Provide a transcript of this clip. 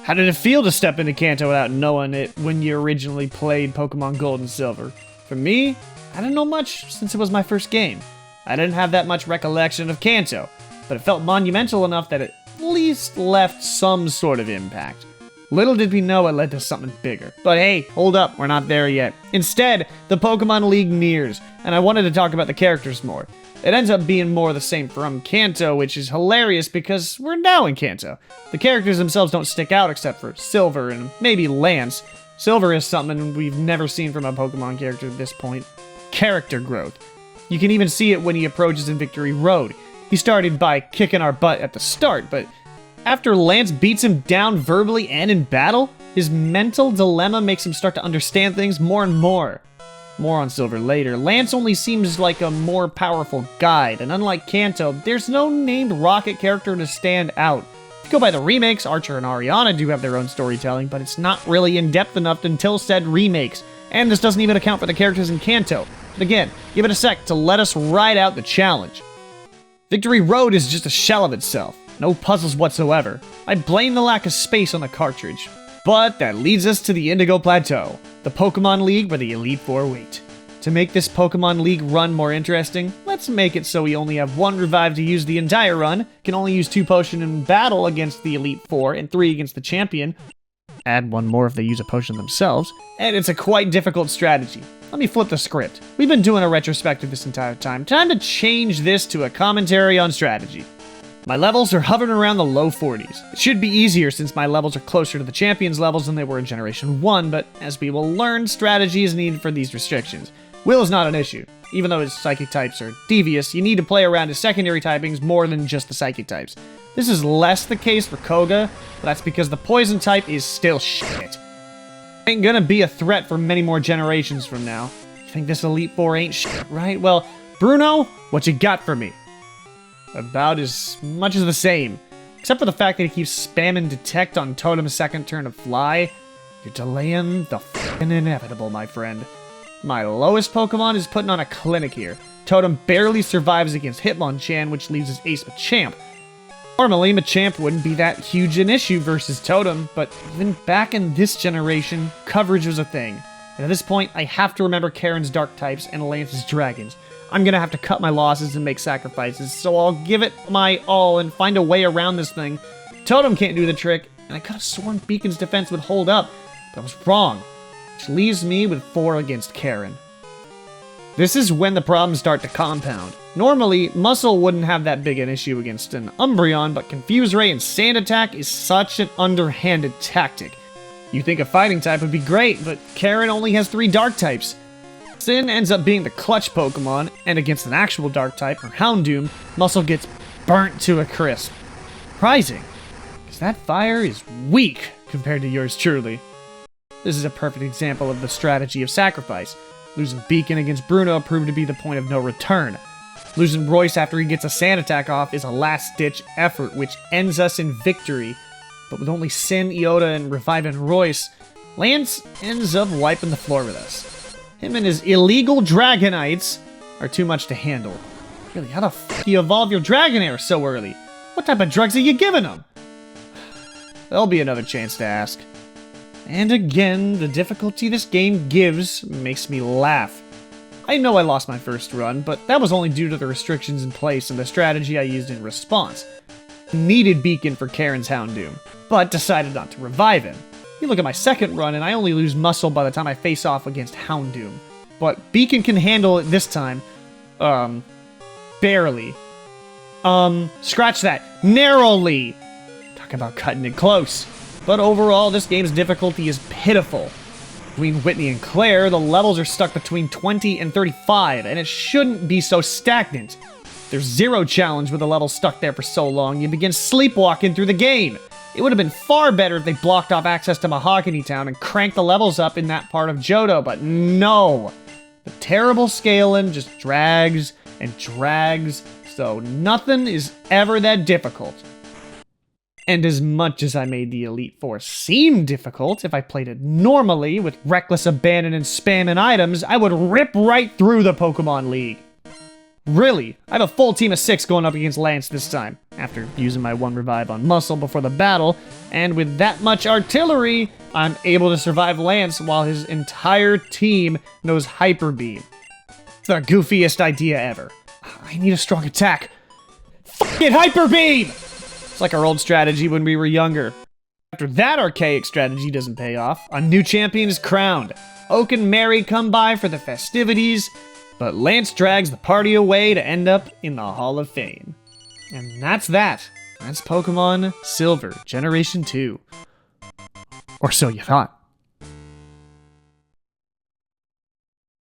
How did it feel to step into Kanto without knowing it when you originally played Pokemon Gold and Silver? For me, I didn't know much since it was my first game. I didn't have that much recollection of Kanto, but it felt monumental enough that it at least left some sort of impact. Little did we know it led to something bigger. But hey, hold up, we're not there yet. Instead, the Pokemon League nears, and I wanted to talk about the characters more. It ends up being more the same from Kanto, which is hilarious because we're now in Kanto. The characters themselves don't stick out except for Silver and maybe Lance. Silver is something we've never seen from a Pokemon character at this point. Character growth. You can even see it when he approaches in Victory Road. He started by kicking our butt at the start, but after Lance beats him down verbally and in battle, his mental dilemma makes him start to understand things more and more. More on Silver later. Lance only seems like a more powerful guide, and unlike Kanto, there's no named Rocket character to stand out. If you go by the remakes, Archer and Ariana do have their own storytelling, but it's not really in-depth enough until said remakes. And this doesn't even account for the characters in Kanto. But again, give it a sec to let us ride out the challenge. Victory Road is just a shell of itself. No puzzles whatsoever. I blame the lack of space on the cartridge. But that leads us to the Indigo Plateau, the Pokemon League where the Elite Four wait. To make this Pokemon League run more interesting, let's make it so we only have 1 revive to use the entire run, can only use 2 potion in battle against the Elite Four, and 3 against the champion. Add 1 more if they use a potion themselves, and it's a quite difficult strategy. Let me flip the script. We've been doing a retrospective this entire time. Time to change this to a commentary on strategy. My levels are hovering around the low 40s. It should be easier since my levels are closer to the champions levels than they were in Generation 1, but as we will learn, strategy is needed for these restrictions. Will is not an issue. Even though his psychic types are devious, you need to play around his secondary typings more than just the psychic types. This is less the case for Koga, but that's because the poison type is still shit. Ain't gonna be a threat for many more generations from now. You think this Elite Four ain't shit, right? Well, Bruno, what you got for me? About as much as the same. Except for the fact that he keeps spamming Detect on Totem's second turn to fly. You're delaying the f***ing inevitable, my friend. My lowest Pokemon is putting on a clinic here. Totem barely survives against Hitmonchan, which leaves his ace Machamp. Normally, Machamp wouldn't be that huge an issue versus Totem, but even back in this generation, coverage was a thing. And at this point, I have to remember Karen's Dark types and Lance's Dragons. I'm gonna have to cut my losses and make sacrifices, so I'll give it my all and find a way around this thing. Totem can't do the trick, and I could have sworn Beacon's defense would hold up, but I was wrong, which leaves me with 4 against Karen. This is when the problems start to compound. Normally, Muscle wouldn't have that big an issue against an Umbreon, but Confuse Ray and Sand Attack is such an underhanded tactic. You think a fighting type would be great, but Karen only has 3 dark types. Sin ends up being the clutch Pokemon, and against an actual dark type, or Houndoom, Muscle gets burnt to a crisp. Surprising, because that fire is weak compared to yours truly. This is a perfect example of the strategy of sacrifice. Losing Beacon against Bruno proved to be the point of no return. Losing Royce after he gets a Sand Attack off is a last-ditch effort, which ends us in victory. But with only Sin, Iota, and reviving Royce, Lance ends up wiping the floor with us. Him and his illegal Dragonites are too much to handle. Really, how the f*** do you evolve your Dragonair so early? What type of drugs are you giving him? There'll be another chance to ask. And again, the difficulty this game gives makes me laugh. I know I lost my first run, but that was only due to the restrictions in place and the strategy I used in response. Needed Beacon for Karen's Houndoom, but decided not to revive him. You look at my second run and I only lose Muscle by the time I face off against Houndoom. But Beacon can handle it this time. Barely. Scratch that. Narrowly. Talk about cutting it close. But overall, this game's difficulty is pitiful. Between Whitney and Claire, the levels are stuck between 20 and 35, and it shouldn't be so stagnant. There's 0 challenge with the level stuck there for so long, you begin sleepwalking through the game. It would have been far better if they blocked off access to Mahogany Town and cranked the levels up in that part of Johto, but no. The terrible scaling just drags and drags, so nothing is ever that difficult. And as much as I made the Elite Four seem difficult, if I played it normally with reckless abandon and spamming items, I would rip right through the Pokemon League. Really, I have a full team of 6 going up against Lance this time, after using my 1 revive on Muscle before the battle, and with that much artillery, I'm able to survive Lance while his entire team knows Hyper Beam. It's the goofiest idea ever. I need a strong attack. F it, Hyper Beam! It's like our old strategy when we were younger. After that archaic strategy doesn't pay off, a new champion is crowned. Oak and Mary come by for the festivities, but Lance drags the party away to end up in the Hall of Fame. And that's that. That's Pokemon Silver, Generation 2. Or so you thought.